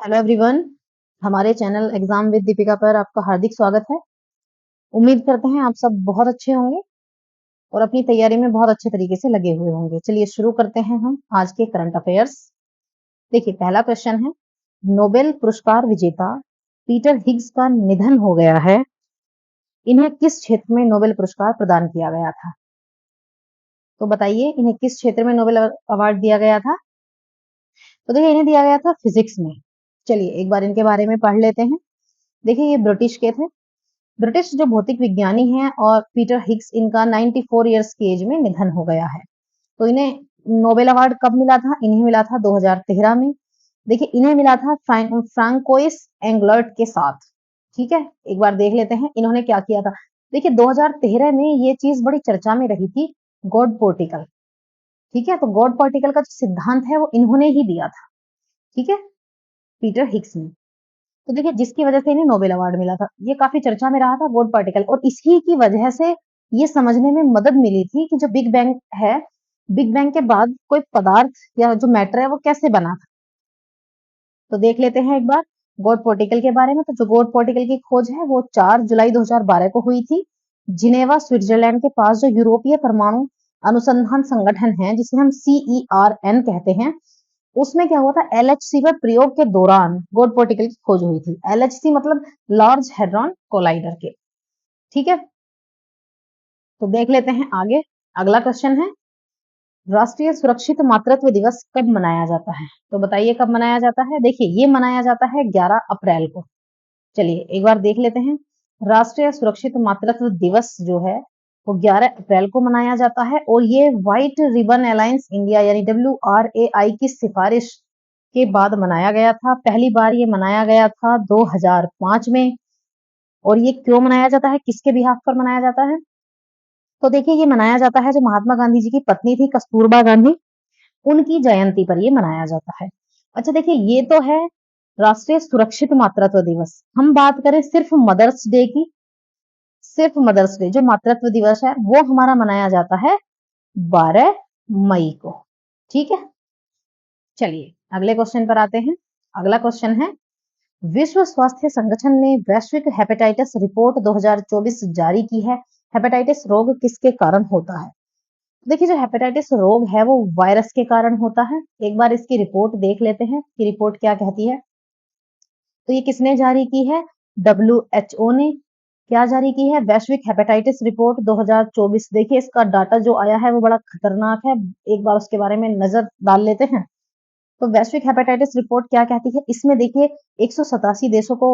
Hello everyone, हमारे channel exam with Deepika पर आपका हार्दिक स्वागत है। उम्मीद करते हैं आप सब बहुत अच्छे होंगे और अपनी तैयारी में बहुत अच्छे तरीके से लगे हुए होंगे। चलिए शुरू करते हैं हम आज के करंट अफेयर्स। देखिए, पहला क्वेश्चन है, नोबेल पुरस्कार विजेता पीटर हिग्स का निधन हो गया है। इन्हें किस क्षेत्र में नोबेल पुरस्कार प्रदान किया गया था? तो बताइए, इन्हें किस क्षेत्र में नोबेल अवार्ड दिया गया था? तो देखिए, इन्हें दिया गया था फिजिक्स में। चलिए एक बार इनके बारे में पढ़ लेते हैं। देखिए, ये ब्रिटिश के थे, ब्रिटिश जो भौतिक विज्ञानी हैं, और पीटर हिग्स इनका 94 इयर्स की एज में निधन हो गया है। तो इन्हें नोबेल अवार्ड कब मिला था? इन्हें मिला था 2013 में। देखिए, इन्हें मिला था फ्रांकोइस एंगलर्ट के साथ। ठीक है, एक बार देख लेते हैं इन्होंने क्या किया था। देखिए, 2013 में ये चीज बड़ी चर्चा में रही थी, गॉड पार्टिकल। ठीक है, तो गॉड पार्टिकल का जो सिद्धांत है वो इन्होंने ही दिया था। ठीक है, पीटर हिग्स ने। तो देखिए, जिसकी वजह से इन्हें नोबेल अवार्ड मिला था, ये काफी चर्चा में रहा था गॉड पार्टिकल, और इसी की वजह से ये समझने में मदद मिली थी कि जो बिग बैंग है, बिग बैंग के बाद कोई पदार्थ या जो मैटर है वो कैसे बना था। तो देख लेते हैं एक बार गॉड पार्टिकल के बारे में। तो जो गॉड पार्टिकल की खोज है वो 4 जुलाई 2012 को हुई थी, जिनेवा स्विट्जरलैंड के पास। जो यूरोपीय परमाणु अनुसंधान संगठन है, जिसे हम CERN कहते हैं, उसमें क्या हुआ था, LHC पर प्रयोग के दौरान गॉड पार्टिकल की खोज हुई थी। LHC मतलब लार्ज हेड्रॉन कोलाइडर के। ठीक है, तो देख लेते हैं आगे। अगला क्वेश्चन है, राष्ट्रीय सुरक्षित मातृत्व दिवस कब मनाया जाता है? तो बताइए कब मनाया जाता है। देखिए, ये मनाया जाता है 11 अप्रैल को। चलिए एक बार देख लेते हैं। राष्ट्रीय सुरक्षित मातृत्व दिवस जो है वो 11 अप्रैल को मनाया जाता है, और ये व्हाइट रिबन अलायंस इंडिया यानी WRAI की सिफारिश के बाद मनाया गया था। पहली बार ये मनाया गया था 2005 में। और ये क्यों मनाया जाता है, किसके बिहाफ पर मनाया जाता है? तो देखिए, ये मनाया जाता है जो महात्मा गांधी जी की पत्नी थी कस्तूरबा गांधी, उनकी जयंती पर ये मनाया जाता है। अच्छा देखिए, ये तो है राष्ट्रीय सुरक्षित मातृत्व दिवस। हम बात करें सिर्फ मदर्स डे की, सिर्फ मदर्स डे जो मातृत्व दिवस है वो हमारा मनाया जाता है 12 मई को। ठीक है, चलिए अगले क्वेश्चन पर आते हैं। अगला क्वेश्चन है, विश्व स्वास्थ्य संगठन ने वैश्विक हेपेटाइटिस रिपोर्ट 2024 जारी की है। हेपेटाइटिस रोग किसके कारण होता है? देखिए, जो हेपेटाइटिस रोग है वो वायरस के कारण होता है। एक बार इसकी रिपोर्ट देख लेते हैं कि रिपोर्ट क्या कहती है। तो ये किसने जारी की है? WHO ने। क्या जारी की है? वैश्विक हेपेटाइटिस रिपोर्ट 2024। देखिए, इसका डाटा जो आया है वो बड़ा खतरनाक है। एक बार उसके बारे में नजर डाल लेते हैं। तो वैश्विक हेपेटाइटिस रिपोर्ट क्या कहती है? इसमें देखिए 187 देशों को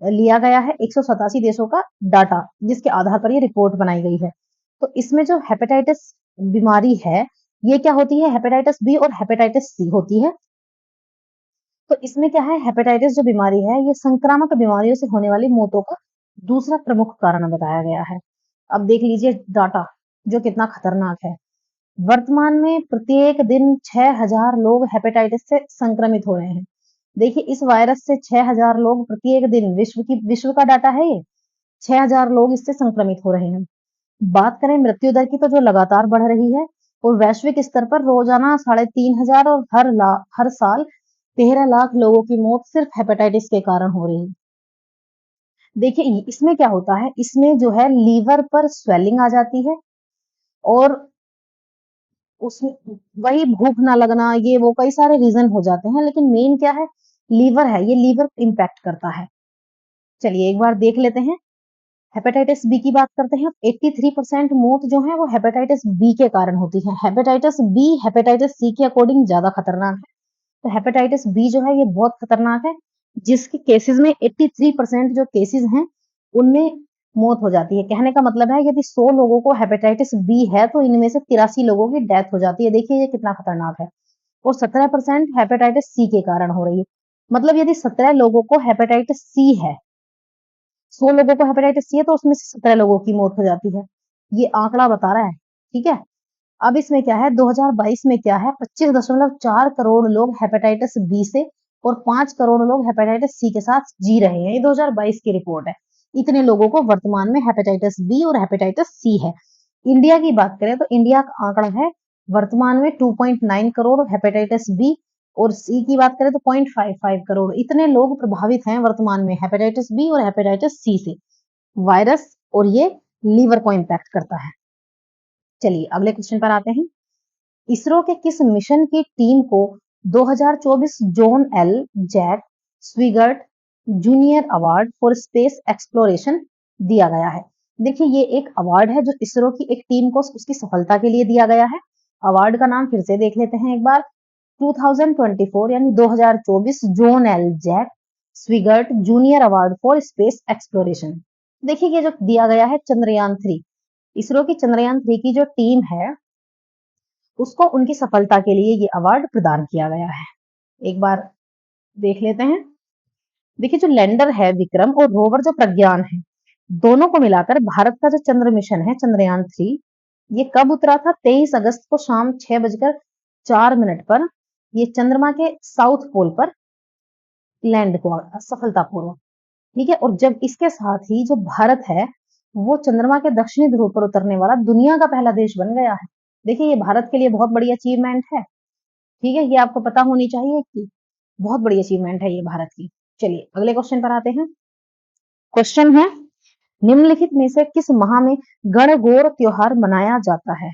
लिया गया है, 187 देशों का डाटा, जिसके आधार पर ये रिपोर्ट बनाई गई है। तो इसमें जो हेपेटाइटिस बीमारी है, ये क्या होती है? हेपेटाइटिस बी और हेपेटाइटिस सी होती है। तो इसमें क्या है, हेपेटाइटिस जो बीमारी है ये संक्रामक बीमारियों से होने वाली मौतों का दूसरा प्रमुख कारण बताया गया है। अब देख लीजिए डाटा जो कितना खतरनाक है। वर्तमान में प्रत्येक दिन 6000 लोग हेपेटाइटिस से संक्रमित हो रहे हैं। देखिए, इस वायरस से 6000 लोग प्रत्येक दिन, विश्व का डाटा है ये, 6000 लोग इससे संक्रमित हो रहे हैं। बात करें मृत्यु दर की, तो जो लगातार बढ़ रही है, और वैश्विक स्तर पर रोजाना 3500 और हर साल 13 लाख लोगों की मौत सिर्फ हेपेटाइटिस के कारण हो रही है। देखिए, इसमें क्या होता है, इसमें जो है लीवर पर स्वेलिंग आ जाती है, और उसमें वही भूख ना लगना, ये वो कई सारे रीजन हो जाते हैं, लेकिन मेन क्या है, लीवर है, ये लीवर इम्पैक्ट करता है। चलिए एक बार देख लेते हैं। हेपेटाइटिस बी की बात करते हैं। 83% मौत जो है वो हेपेटाइटिस बी के कारण होती है। हेपेटाइटिस बी हेपेटाइटिस सी के अकॉर्डिंग ज्यादा खतरनाक है। तो हेपेटाइटिस बी जो है ये बहुत खतरनाक है, जिसके केसेस में 83% जो केसेस हैं उनमें मौत हो जाती है। कहने का मतलब है, यदि 100 लोगों को हेपेटाइटिस बी है तो इनमें से 83 लोगों की डेथ हो जाती है। देखिए ये कितना खतरनाक है। और 17% हेपेटाइटिस सी के कारण हो रही है। मतलब यदि 17 लोगों को हेपेटाइटिस सी है, 100 लोगों को हेपेटाइटिस सी है, तो उसमें से 17 लोगों की मौत हो जाती है। ये आंकड़ा बता रहा है। ठीक है, अब इसमें क्या है, 2022 में क्या है, 25.4 करोड़ लोग हेपेटाइटिस बी से और 5 करोड़ लोग हेपेटाइटिस सी के साथ जी रहे हैं। ये 2022 की रिपोर्ट है। इतने लोगों को वर्तमान में हेपेटाइटिस बी और हेपेटाइटिस सी है। इंडिया की बात करें तो इंडिया का आंकड़ा है वर्तमान में 2.9 करोड़ हेपेटाइटिस बी और सी की बात करें तो 0.55 करोड़। इतने लोग प्रभावित हैं वर्तमान में हेपेटाइटिस बी और हेपेटाइटिस सी से वायरस, और ये लीवर को इम्पैक्ट करता है। चलिए अगले क्वेश्चन पर आते हैं। इसरो के किस मिशन की टीम को 2024 John L Jack Swigert junior award for space exploration दिया गया है? देखिए ये एक अवार्ड है जो इसरो की एक टीम को उसकी सफलता के लिए दिया गया है। अवार्ड का नाम फिर से देख लेते हैं एक बार। 2024 यानी 2024 John L Jack Swigert junior award for space exploration. देखिए ये जो दिया गया है चंद्रयान 3, इसरो की चंद्रयान 3 की जो टीम है उसको उनकी सफलता के लिए ये अवार्ड प्रदान किया गया है। एक बार देख लेते हैं। देखिए जो लैंडर है विक्रम और रोवर जो प्रज्ञान है, दोनों को मिलाकर भारत का जो चंद्र मिशन है चंद्रयान 3, ये कब उतरा था? 23 अगस्त को शाम 6:04 पर ये चंद्रमा के साउथ पोल पर लैंड हुआ सफलतापूर्वक। ठीक है, और जब इसके साथ ही जो भारत है वो चंद्रमा के दक्षिणी ध्रुव पर उतरने वाला दुनिया का पहला देश बन गया है। देखिए ये भारत के लिए बहुत बड़ी अचीवमेंट है। ठीक है, ये आपको पता होनी चाहिए कि बहुत बड़ी अचीवमेंट है ये भारत की। चलिए अगले क्वेश्चन पर आते हैं। क्वेश्चन है निम्नलिखित में से किस माह में गणगौर त्योहार मनाया जाता है?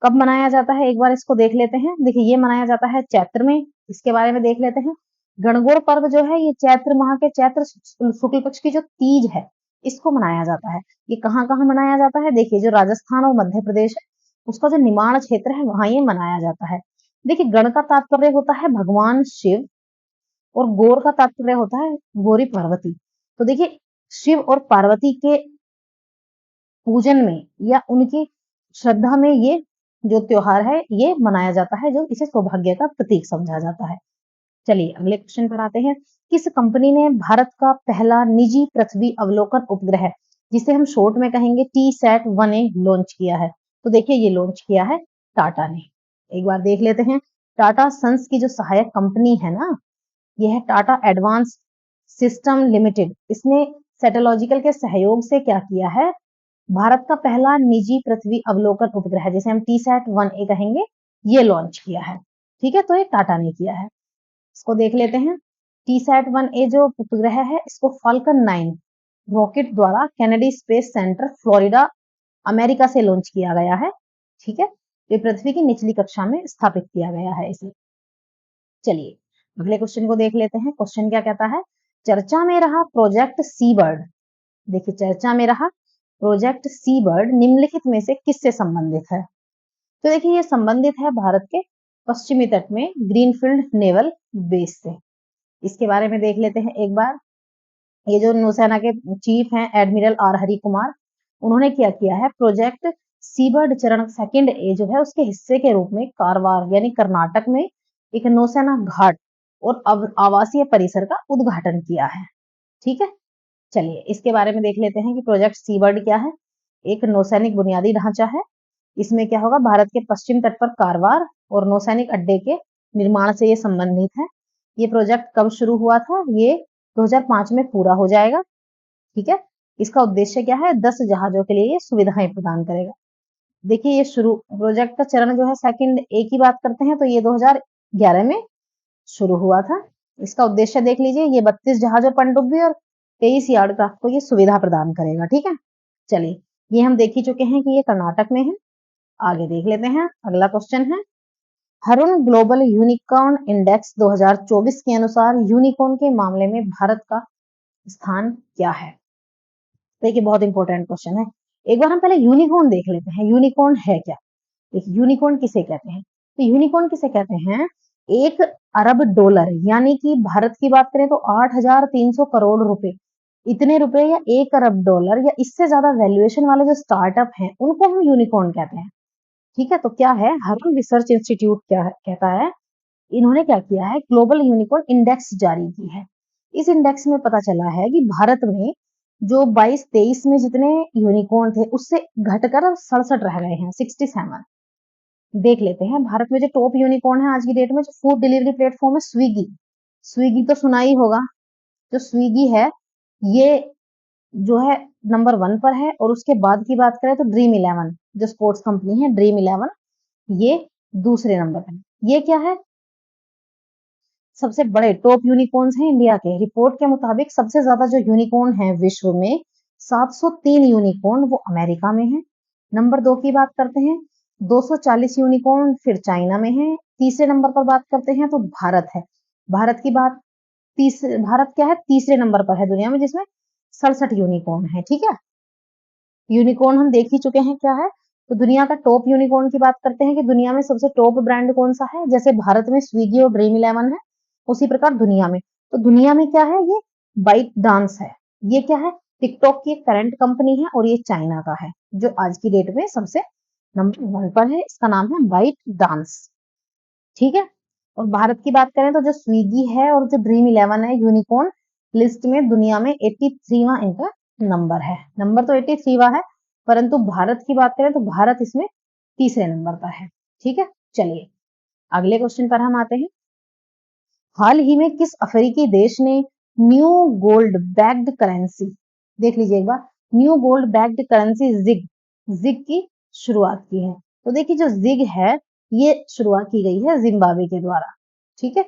कब मनाया जाता है एक बार इसको देख लेते हैं। देखिए ये मनाया जाता है चैत्र में, इसके बारे में देख लेते हैं। गणगौर पर्व जो है ये चैत्र माह के चैत्र शुक्ल पक्ष की जो तीज है इसको मनाया जाता है। ये कहाँ कहाँ मनाया जाता है? देखिए जो राजस्थान और मध्य प्रदेश है उसका जो निमाड़ क्षेत्र है वहां ये मनाया जाता है। देखिए गण का तात्पर्य होता है भगवान शिव और गौर का तात्पर्य होता है गौरी पार्वती। तो देखिए शिव और पार्वती के पूजन में या उनकी श्रद्धा में ये जो त्योहार है ये मनाया जाता है, जो इसे सौभाग्य का प्रतीक समझा जाता है। चलिए अगले क्वेश्चन पर आते हैं। किस कंपनी ने भारत का पहला निजी पृथ्वी अवलोकन उपग्रह, जिसे हम शॉर्ट में कहेंगे TSAT-1A, लॉन्च किया है? तो देखिए ये लॉन्च किया है टाटा ने। एक बार देख लेते हैं। टाटा सन्स की जो सहायक कंपनी है ना, यह है टाटा एडवांस सिस्टम लिमिटेड। इसने सेटेलॉजिकल के सहयोग से क्या किया है? भारत का पहला निजी पृथ्वी अवलोकन उपग्रह, जिसे हम TSAT-1A कहेंगे, ये लॉन्च किया है। ठीक है, तो ये टाटा ने किया है। इसको देख लेते हैं। TSAT-1A जो उपग्रह है इसको फाल्कन 9 रॉकेट द्वारा Kennedy space centre Florida America से लॉन्च किया गया है। ठीक है, ये पृथ्वी की निचली कक्षा में स्थापित किया गया है इसे। चलिए अगले क्वेश्चन को देख लेते हैं। क्वेश्चन क्या कहता है? चर्चा में रहा प्रोजेक्ट सी बर्ड। देखिए चर्चा में रहा प्रोजेक्ट सी बर्ड निम्नलिखित में से किससे संबंधित है? तो देखिए ये संबंधित है भारत के पश्चिमी तट में ग्रीनफील्ड नेवल बेस से। इसके बारे में देख लेते हैं एक बार। ये जो नौसेना के चीफ हैं एडमिरल आर हरि कुमार, उन्होंने क्या किया है? प्रोजेक्ट सीबर्ड चरण सेकंड ए जो है उसके हिस्से के रूप में कारवार यानी कर्नाटक में एक नौसेना घाट और आवासीय परिसर का उद्घाटन किया है। ठीक है, चलिए इसके बारे में देख लेते हैं कि प्रोजेक्ट सीबर्ड क्या है। एक नौसैनिक बुनियादी ढांचा है। इसमें क्या होगा? भारत के पश्चिम तट पर कारवार और नौसैनिक अड्डे के निर्माण से ये संबंधित है। ये प्रोजेक्ट कब शुरू हुआ था? ये 2005 में पूरा हो जाएगा। ठीक है, इसका उद्देश्य क्या है? 10 जहाजों के लिए ये सुविधाएं प्रदान करेगा। देखिए ये शुरू प्रोजेक्ट का चरण जो है सेकंड ए की बात करते हैं तो ये 2011 में शुरू हुआ था। इसका उद्देश्य देख लीजिए, ये 32 जहाज और पनडुब्बी और 23 यार्डक्राफ्ट को ये सुविधा प्रदान करेगा। ठीक है, चलिए ये हम देख ही चुके हैं कि ये कर्नाटक में है। आगे देख लेते हैं। अगला क्वेश्चन है हरुण ग्लोबल यूनिकॉर्न इंडेक्स 2024 के अनुसार यूनिकॉर्न के मामले में भारत का स्थान क्या है? देखिए बहुत इंपॉर्टेंट क्वेश्चन है। एक बार हम पहले यूनिकॉर्न देख लेते हैं। यूनिकॉर्न है क्या? देखिए यूनिकॉर्न किसे कहते हैं? तो यूनिकॉर्न किसे कहते हैं? 1 अरब डॉलर यानी कि भारत की बात करें तो 8,300 करोड़ रुपए, इतने रुपए या 1 अरब डॉलर या इससे ज्यादा वैल्यूएशन वाले जो स्टार्टअप हैं उनको हम यूनिकॉर्न कहते हैं। ठीक है, तो क्या है? हरुण रिसर्च इंस्टीट्यूट क्या है, कहता है, इन्होंने क्या किया है? ग्लोबल यूनिकॉर्न इंडेक्स जारी की है। इस इंडेक्स में पता चला है कि भारत में जो 22-23 में जितने यूनिकॉर्न थे उससे घटकर 67 रह गए हैं, 67। देख लेते हैं भारत में जो टॉप यूनिकॉर्न है आज की डेट में, जो फूड डिलीवरी प्लेटफॉर्म है स्विगी। स्विगी तो सुना ही होगा। जो स्विगी है ये जो है नंबर 1 पर है, और उसके बाद की बात करें तो ड्रीम 11 जो स्पोर्ट्स कंपनी है ड्रीम 11, ये दूसरे नंबर पर है। ये क्या है? सबसे बड़े टॉप यूनिकॉर्न्स हैं इंडिया के। रिपोर्ट के मुताबिक सबसे ज्यादा जो यूनिकॉर्न है विश्व में 703 यूनिकॉर्न वो अमेरिका में है। नंबर 2 की बात करते हैं 240 यूनिकॉर्न फिर चाइना में है। तीसरे नंबर पर बात करते हैं तो भारत है। भारत की बात भारत क्या है तीसरे नंबर पर है दुनिया में जिसमें 67 यूनिकॉर्न है। ठीक है, यूनिकॉर्न हम देख ही चुके हैं क्या है। तो दुनिया का टॉप यूनिकॉर्न की बात करते हैं कि दुनिया में सबसे टॉप ब्रांड कौन सा है। जैसे भारत में स्विगी और ड्रीम इलेवन है उसी प्रकार दुनिया में, तो दुनिया में क्या है ये बाइट डांस है। ये क्या है टिकटॉक की एक करंट कंपनी है और ये चाइना का है जो आज की डेट में सबसे नंबर 1 पर है। इसका नाम है बाइट डांस। ठीक है, और भारत की बात करें तो जो स्विगी है और जो ड्रीम इलेवन है यूनिकॉर्न लिस्ट में दुनिया में 83वां इनका नंबर है। नंबर तो 83वां है परंतु भारत की बात करें तो भारत इसमें तीसरे नंबर पर है। ठीक है, चलिए अगले क्वेश्चन पर हम आते हैं। हाल ही में किस अफ्रीकी देश ने न्यू गोल्ड बैक्ड करेंसी, देख लीजिए एक बार, new gold backed currency ZiG ZiG की शुरुआत की है। तो देखिए जो जिग है ये शुरुआत की गई है जिम्बाब्वे के द्वारा। ठीक है,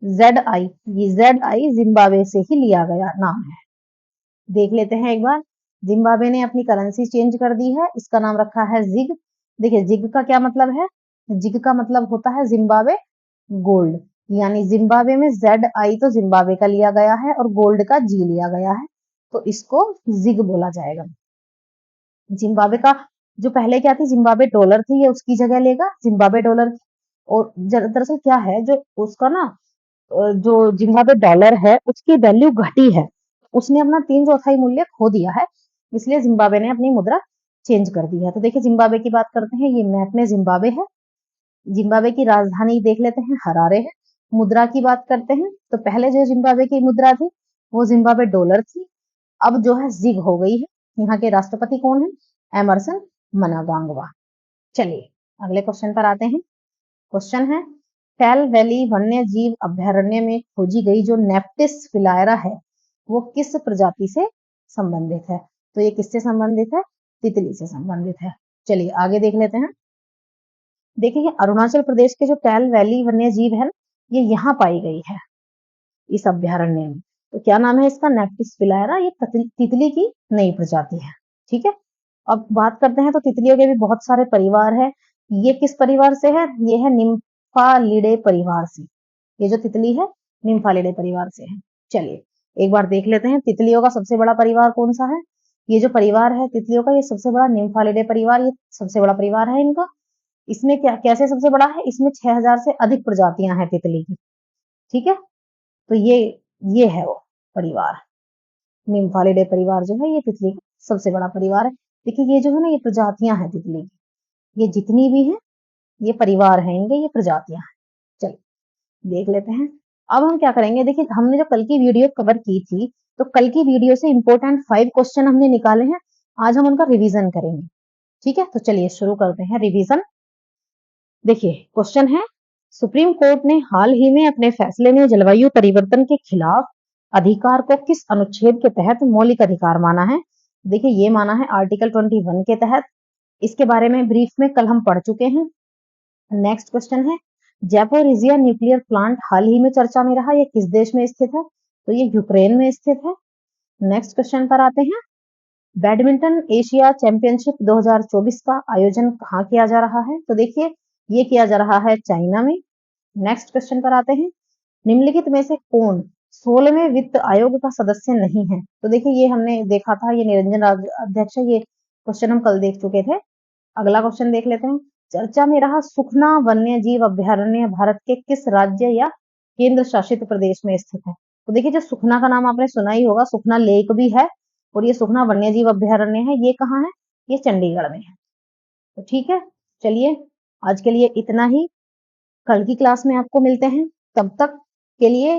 ZI, ये ZI जिम्बाब्वे से ही लिया गया नाम है। देख लेते हैं एक बार, जिम्बाब्वे ने अपनी करेंसी चेंज कर दी है, इसका नाम रखा है जिग। देखिए जिग का क्या मतलब है, जिग का मतलब होता है जिम्बाब्वे गोल्ड, यानी जिम्बाब्वे में ZI तो जिम्बाब्वे का लिया गया है और गोल्ड का जी लिया गया है तो इसको जिग बोला जाएगा। जिम्बाब्वे का जो पहले क्या थी जिम्बाब्वे डॉलर थी ये उसकी जगह लेगा जिम्बाब्वे डॉलर। और दरअसल क्या है जो उसका ना जो जिम्बाब्वे डॉलर है उसकी वैल्यू घटी है, उसने अपना 3/4 मूल्य खो दिया है, इसलिए जिम्बाब्वे ने अपनी मुद्रा चेंज कर दी है। तो देखिए जिम्बाब्वे की बात करते हैं, ये मैप में जिम्बाब्वे है। जिम्बाब्वे की राजधानी देख लेते हैं हरारे है। मुद्रा की बात करते हैं तो पहले जो जिम्बाब्वे की मुद्रा थी वो जिम्बाब्वे डॉलर थी, अब जो है जिग हो गई है। यहाँ के राष्ट्रपति कौन है, एमरसन मनागांगवा। चलिए अगले क्वेश्चन पर आते हैं। क्वेश्चन है टेल वैली वन्य जीव अभ्यारण्य में खोजी गई जो नेप्टिस फिलायरा है वो किस प्रजाति से संबंधित है। तो ये किससे संबंधित है, तितली से संबंधित है। चलिए आगे देख लेते हैं। देखिए अरुणाचल प्रदेश के जो टेल वैली वन्य जीव है ये यहाँ पाई गई है इस अभ्यारण्य में। तो क्या नाम है इसका, नेप्टिस फिलायरा, ये तितली की नई प्रजाति है। ठीक है, अब बात करते हैं तो तितलियों के भी बहुत सारे परिवार है। ये किस परिवार से है, ये है निम्फालिडे परिवार से। ये जो तितली है निम्फालिडे परिवार से है। चलिए एक बार देख लेते हैं तितलियों का सबसे बड़ा परिवार कौन सा है। ये जो परिवार है तितलियों का ये सबसे बड़ा निम्फालिडे परिवार, ये सबसे बड़ा परिवार है इनका। इसमें क्या कैसे सबसे बड़ा है, इसमें 6000 से अधिक प्रजातियां हैं तितली की। ठीक है, तो ये है वो परिवार, निम्फालिडे परिवार जो है ये तितली का सबसे बड़ा परिवार है। देखिए ये जो है ना ये प्रजातियां हैं तितली की, ये जितनी भी हैं ये परिवार है इनके, ये प्रजातियां हैं। चलिए देख लेते हैं। अब हम क्या करेंगे, देखिए हमने जो कल की वीडियो कवर की थी तो कल की वीडियो से इंपॉर्टेंट 5 क्वेश्चन हमने निकाले हैं, आज हम उनका रिवीजन करेंगे। ठीक है, तो चलिए शुरू करते हैं रिवीजन। देखिए क्वेश्चन है सुप्रीम कोर्ट ने हाल ही में अपने फैसले में जलवायु परिवर्तन के खिलाफ अधिकार को किस अनुच्छेद के तहत मौलिक अधिकार माना है। देखिए ये माना है आर्टिकल 21 के तहत। इसके बारे में ब्रीफ में कल हम पढ़ चुके हैं। नेक्स्ट क्वेश्चन है जैपोरिजिया न्यूक्लियर प्लांट हाल ही में चर्चा में रहा, ये किस देश में स्थित है, तो ये यूक्रेन में स्थित है। नेक्स्ट क्वेश्चन पर आते हैं, बैडमिंटन एशिया चैंपियनशिप 2024 का आयोजन कहाँ किया जा रहा है, तो देखिए ये किया जा रहा है चाइना में। नेक्स्ट क्वेश्चन पर आते हैं, निम्नलिखित में से कौन 16वें वित्त आयोग का सदस्य नहीं है, तो देखिए ये हमने देखा था, ये निरंजन अध्यक्ष है, ये क्वेश्चन हम कल देख चुके थे। अगला क्वेश्चन देख लेते हैं, चर्चा में रहा सुखना वन्य जीव अभ्यारण्य भारत के किस राज्य या केंद्र शासित प्रदेश में स्थित है। तो देखिए जो सुखना का नाम आपने सुना ही होगा, सुखना लेक भी है और ये सुखना वन्य जीव अभ्यारण्य है, ये कहाँ है, ये चंडीगढ़ में है। तो ठीक है, चलिए आज के लिए इतना ही, कल की क्लास में आपको मिलते हैं। तब तक के लिए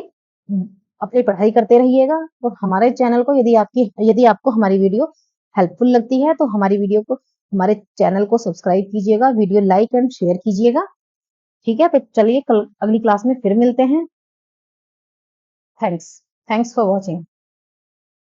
अपनी पढ़ाई करते रहिएगा और हमारे चैनल को यदि आपको हमारी वीडियो हेल्पफुल लगती है तो हमारे चैनल को सब्सक्राइब कीजिएगा, वीडियो लाइक एंड शेयर कीजिएगा। ठीक है, तो चलिए कल अगली क्लास में फिर मिलते हैं। Thanks for watching.